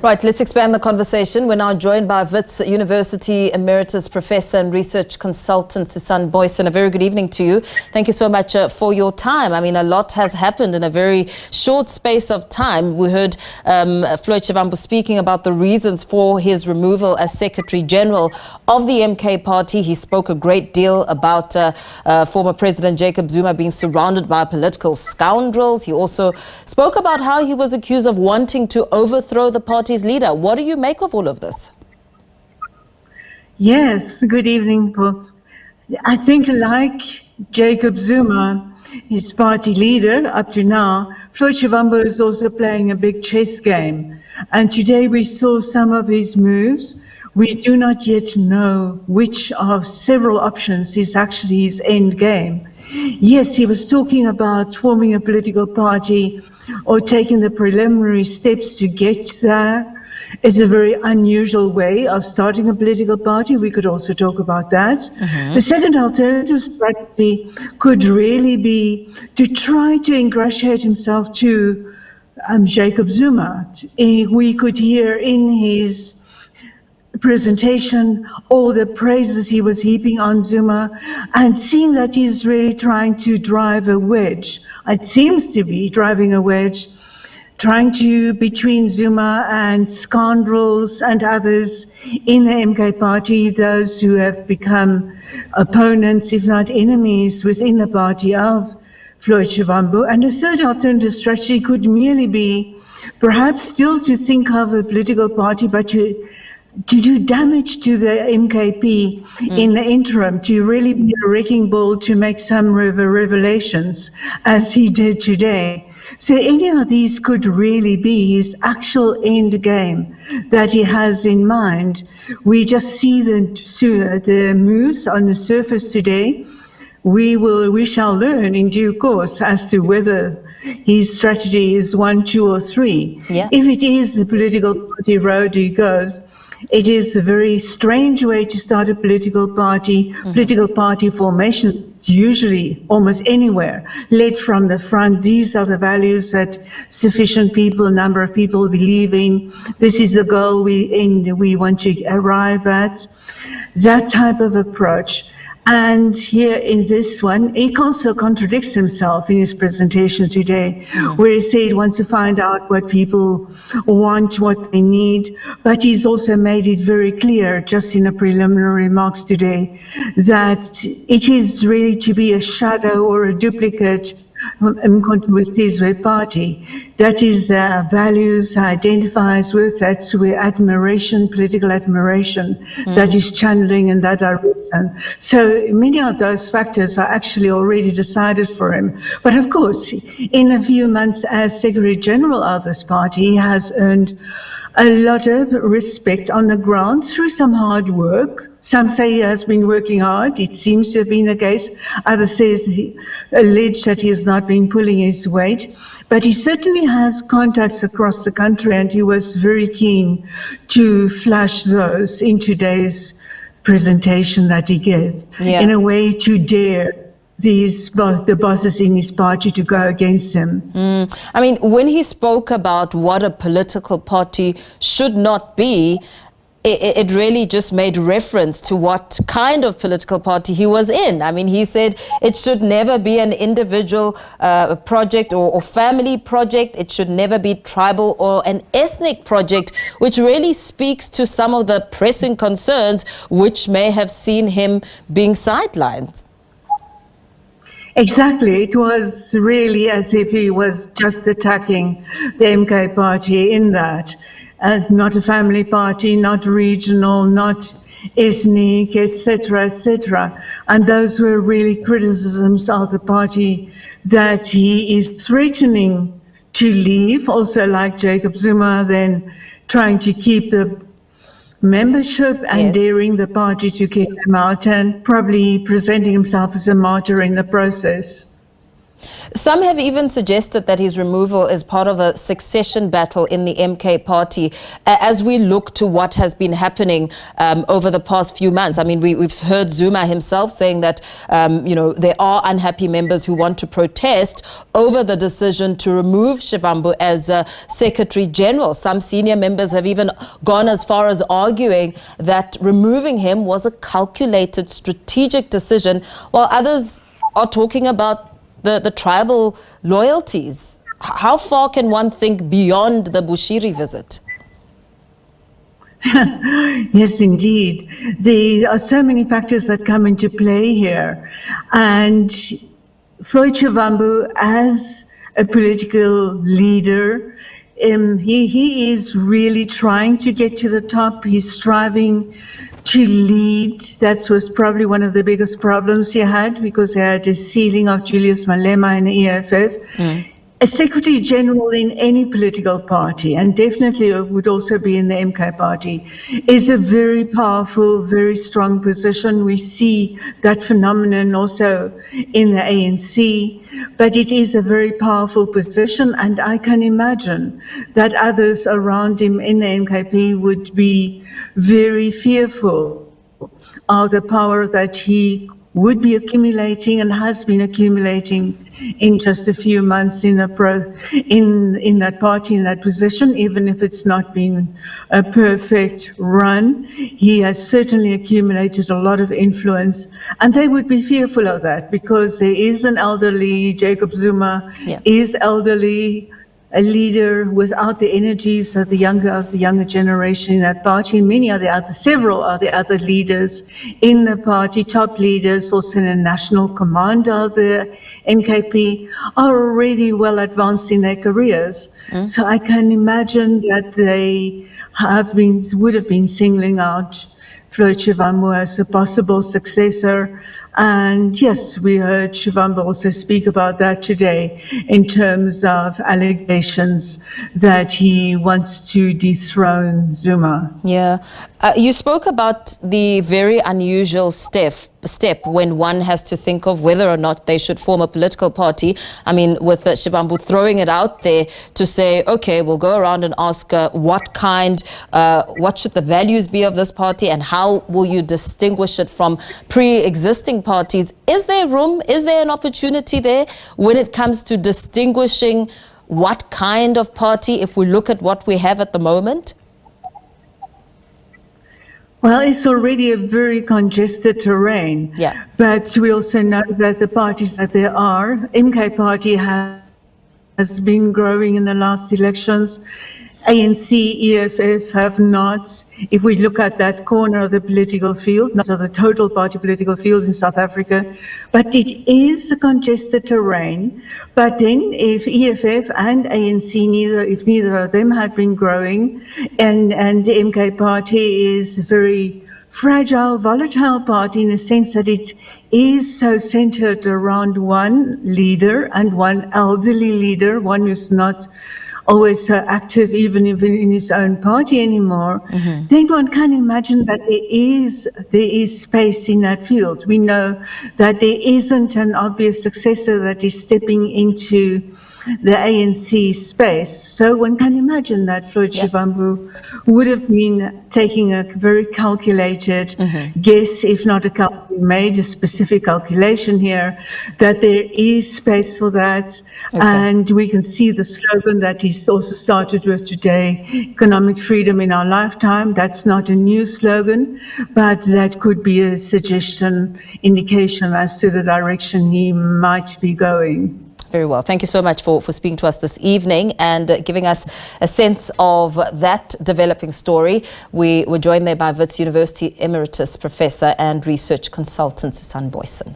Right, let's expand the conversation. We're now joined by Wits University emeritus professor and research consultant Susan Booysen. A very good evening to you. Thank you so much for your time. I mean, a lot has happened in a very short space of time. We heard Floyd Shivambu speaking about the reasons for his removal as Secretary General of the MK Party. He spoke a great deal about former President Jacob Zuma being surrounded by political scoundrels. He also spoke about how he was accused of wanting to overthrow the party's leader. What do you make of all of this? Yes, good evening, Paul. I think like Jacob Zuma, his party leader up to now, Floyd Shivambu is also playing a big chess game. And today we saw some of his moves. We do not yet know which of several options is actually his end game. Yes, he was talking about forming a political party or taking the preliminary steps to get there. It's a very unusual way of starting a political party. We could also talk about that. The second alternative strategy could really be to try to ingratiate himself to Jacob Zuma. We could hear in his presentation all the praises he was heaping on Zuma, and seeing that he's really trying to drive a wedge. It seems to be driving a wedge, trying to between Zuma and scoundrels and others in the MK party, those who have become opponents, if not enemies, within the party of Floyd Shivambu. And a third alternative strategy could merely be perhaps still to think of a political party, but to do damage to the MKP in the interim, to really be a wrecking ball, to make some revelations, as he did today. So any of these could really be his actual end game that he has in mind. We just see the moves on the surface today. We shall learn in due course as to whether his strategy is 1, 2, or 3. Yeah. If it is the political party road he goes, it is a very strange way to start a political party. Political party formations, usually almost anywhere, led from the front. These are the values that sufficient people, number of people believe in. This is the goal we want to arrive at. That type of approach. And here in this one, he also contradicts himself in his presentation today, where he said he wants to find out what people want, what they need. But he's also made it very clear, just in the preliminary remarks today, that it is really to be a shadow or a duplicate with his party. That is values identifies with, that's where admiration, political admiration, that is channeling in that direction. So many of those factors are actually already decided for him. But of course, in a few months as Secretary General of this party, he has earned a lot of respect on the ground through some hard work. Some say he has been working hard. It seems to have been the case. Others say allege that he has not been pulling his weight. But he certainly has contacts across the country, and he was very keen to flash those in today's presentation that he gave, in a way to dare the bosses in his party to go against him. I mean, when he spoke about what a political party should not be, it really just made reference to what kind of political party he was in. I mean, he said it should never be an individual project or family project. It should never be tribal or an ethnic project, which really speaks to some of the pressing concerns which may have seen him being sidelined. Exactly. It was really as if he was just attacking the MK party in that. Not a family party, not regional, not ethnic, etc., etc. And those were really criticisms of the party that he is threatening to leave, also like Jacob Zuma, then trying to keep the membership and daring the party to kick him out, and probably presenting himself as a martyr in the process. Some have even suggested that his removal is part of a succession battle in the MK party as we look to what has been happening over the past few months. I mean, we've heard Zuma himself saying that, there are unhappy members who want to protest over the decision to remove Shivambu as Secretary General. Some senior members have even gone as far as arguing that removing him was a calculated strategic decision, while others are talking about the tribal loyalties. How far can one think beyond the Bushiri visit? Yes, indeed. There are so many factors that come into play here. And Floyd Shivambu, as a political leader, he is really trying to get to the top. He's striving to lead. That was probably one of the biggest problems he had, because he had a ceiling of Julius Malema in the EFF. A Secretary General in any political party, and definitely it would also be in the MK party, is a very powerful, very strong position. We see that phenomenon also in the ANC, but it is a very powerful position, and I can imagine that others around him in the MKP would be very fearful of the power that he would be accumulating and has been accumulating in just a few months in that party, in that position. Even if it's not been a perfect run, he has certainly accumulated a lot of influence, and they would be fearful of that, because there is an elderly, Jacob Zuma is elderly, a leader without the energies of the younger generation in that party. Several of the other leaders in the party, top leaders, also in the national command of the NKP, are already well advanced in their careers. So I can imagine that they would have been singling out Floyd Shivambu as a possible successor. And yes, we heard Shivambu also speak about that today in terms of allegations that he wants to dethrone Zuma. Yeah. You spoke about the very unusual step when one has to think of whether or not they should form a political party. I mean, with Shivambu throwing it out there to say, okay, we'll go around and ask what should the values be of this party, and how will you distinguish it from pre-existing parties? Is there room, is there an opportunity there when it comes to distinguishing what kind of party, if we look at what we have at the moment? Well, it's already a very congested terrain. Yeah. But we also know that the parties that there are, MK party has been growing in the last elections. ANC, EFF have not. If we look at that corner of the political field, not of the total party political field in South Africa, but it is a congested terrain. But then if EFF and ANC, if neither of them had been growing, and the MK party is a very fragile, volatile party in the sense that it is so centered around one leader, and one elderly leader, one who's not always so active even in his own party anymore, then one can imagine that there is space in that field. We know that there isn't an obvious successor that is stepping into the ANC space. So one can imagine that Floyd Shivambu would have been taking a very calculated guess, if not made a specific calculation here, that there is space for that. And we can see the slogan that he's also started with today, economic freedom in our lifetime. That's not a new slogan, but that could be a suggestion, indication as to the direction he might be going. Very well. Thank you so much for speaking to us this evening and giving us a sense of that developing story. We were joined there by Wits University emeritus professor and research consultant Susan Booysen.